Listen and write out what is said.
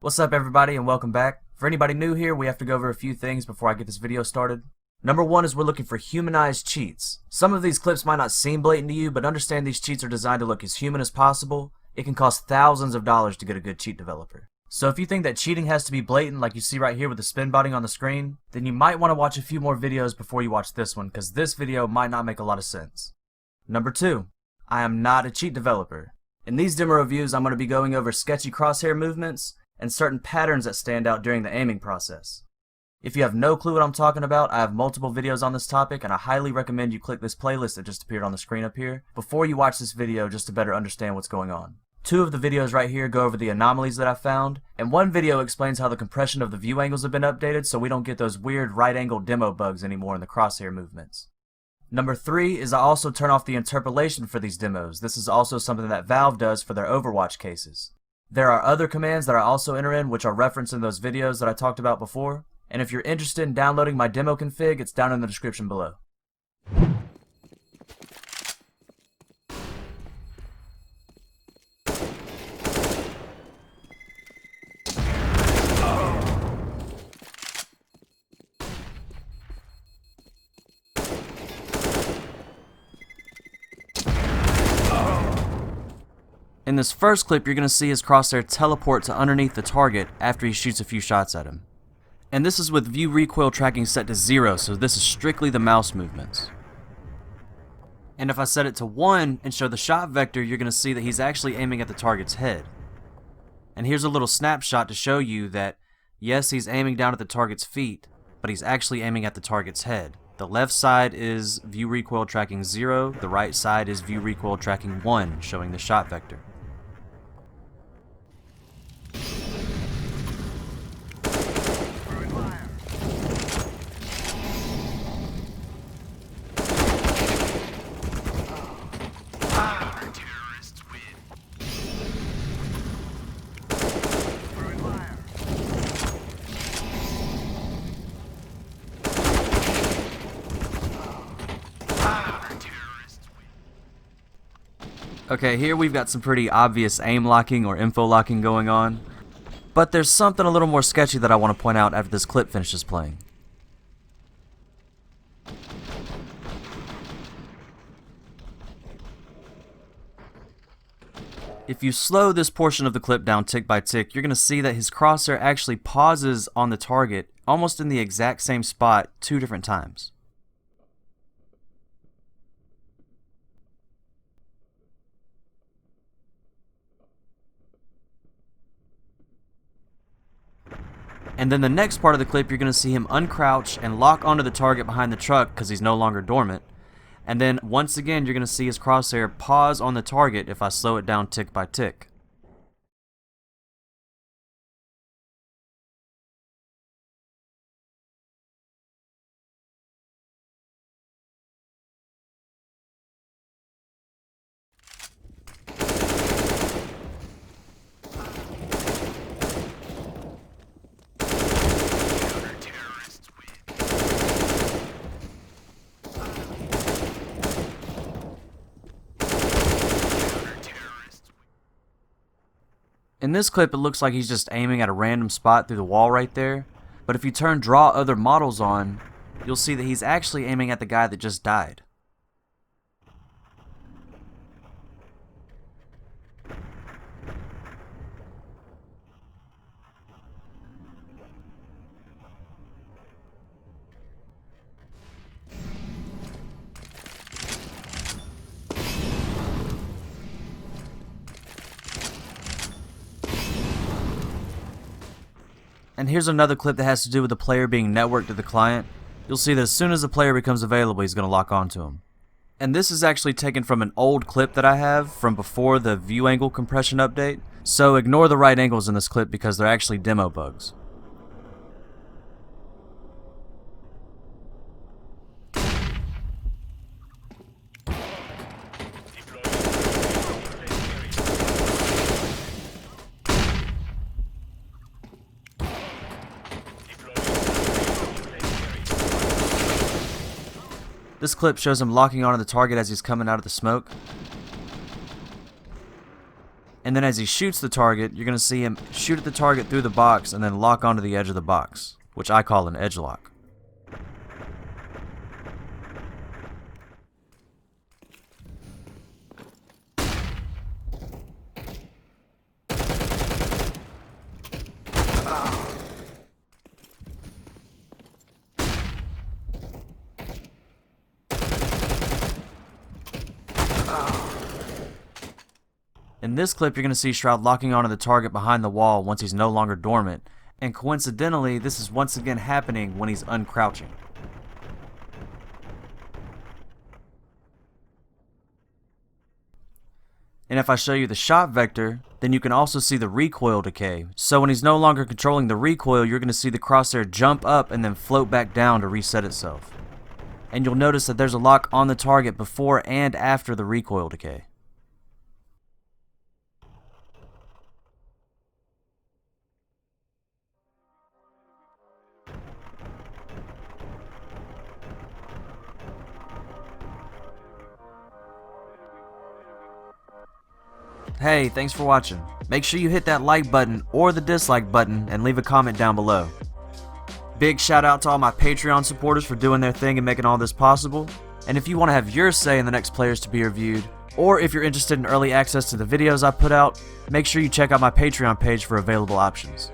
What's up everybody and welcome back. For anybody new here, we have to go over a few things before I get this video started. Number one is we're looking for humanized cheats. Some of these clips might not seem blatant to you, but understand these cheats are designed to look as human as possible. It can cost thousands of dollars to get a good cheat developer. So if you think that cheating has to be blatant like you see right here with the spin botting on the screen, then you might want to watch a few more videos before you watch this one, because this video might not make a lot of sense. Number two, I am not a cheat developer. In these demo reviews, I'm going to be going over sketchy crosshair movements and certain patterns that stand out during the aiming process. If you have no clue what I'm talking about, I have multiple videos on this topic, and I highly recommend you click this playlist that just appeared on the screen up here before you watch this video just to better understand what's going on. Two of the videos right here go over the anomalies that I found, and one video explains how the compression of the view angles have been updated so we don't get those weird right angle demo bugs anymore in the crosshair movements. Number three is I also turn off the interpolation for these demos. This is also something that Valve does for their Overwatch cases. There are other commands that I also enter in which are referenced in those videos that I talked about before, and if you're interested in downloading my demo config, it's down in the description below. In this first clip, you're going to see his crosshair teleport to underneath the target after he shoots a few shots at him. And this is with view recoil tracking set to 0, so this is strictly the mouse movements. And if I set it to 1 and show the shot vector, you're going to see that he's actually aiming at the target's head. And here's a little snapshot to show you that, yes, he's aiming down at the target's feet, but he's actually aiming at the target's head. The left side is view recoil tracking 0, the right side is view recoil tracking 1, showing the shot vector. Okay, here we've got some pretty obvious aim locking or info locking going on, but there's something a little more sketchy that I want to point out after this clip finishes playing. If you slow this portion of the clip down tick by tick, you're going to see that his crosshair actually pauses on the target almost in the exact same spot 2 different times. And then the next part of the clip, you're going to see him uncrouch and lock onto the target behind the truck because he's no longer dormant. And then once again, you're going to see his crosshair pause on the target if I slow it down tick by tick. In this clip, it looks like he's just aiming at a random spot through the wall right there, but if you turn draw other models on, you'll see that he's actually aiming at the guy that just died. And here's another clip that has to do with the player being networked to the client. You'll see that as soon as the player becomes available, he's going to lock onto him. And this is actually taken from an old clip that I have from before the view angle compression update. So ignore the right angles in this clip because they're actually demo bugs. This clip shows him locking onto the target as he's coming out of the smoke. And then as he shoots the target, you're going to see him shoot at the target through the box and then lock onto the edge of the box, which I call an edgelock. In this clip, you're going to see Shroud locking onto the target behind the wall once he's no longer dormant, and coincidentally, this is once again happening when he's uncrouching. And if I show you the shot vector, then you can also see the recoil decay. So when he's no longer controlling the recoil, you're going to see the crosshair jump up and then float back down to reset itself. And you'll notice that there's a lock on the target before and after the recoil decay. Hey, thanks for watching. Make sure you hit that like button or the dislike button and leave a comment down below. Big shout out to all my Patreon supporters for doing their thing and making all this possible. And if you want to have your say in the next players to be reviewed, or if you're interested in early access to the videos I put out, make sure you check out my Patreon page for available options.